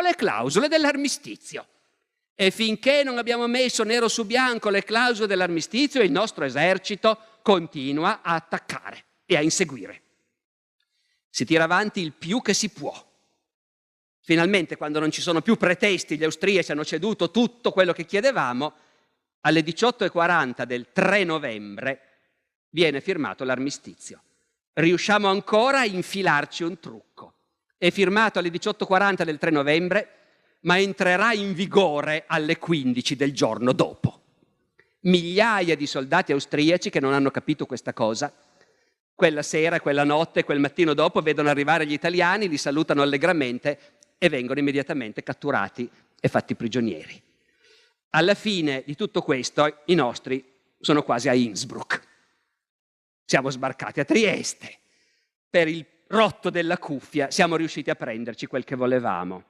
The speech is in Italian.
le clausole dell'armistizio. E finché non abbiamo messo nero su bianco le clausole dell'armistizio, il nostro esercito continua a attaccare e a inseguire. Si tira avanti il più che si può. Finalmente, quando non ci sono più pretesti, gli austriaci hanno ceduto tutto quello che chiedevamo, alle 18:40 del 3 novembre viene firmato l'armistizio. Riusciamo ancora a infilarci un trucco. È firmato alle 18:40 del 3 novembre, ma entrerà in vigore alle 15 del giorno dopo. Migliaia di soldati austriaci che non hanno capito questa cosa, quella sera, quella notte, quel mattino dopo, vedono arrivare gli italiani, li salutano allegramente e vengono immediatamente catturati e fatti prigionieri. Alla fine di tutto questo, i nostri sono quasi a Innsbruck. Siamo sbarcati a Trieste. Per il rotto della cuffia siamo riusciti a prenderci quel che volevamo.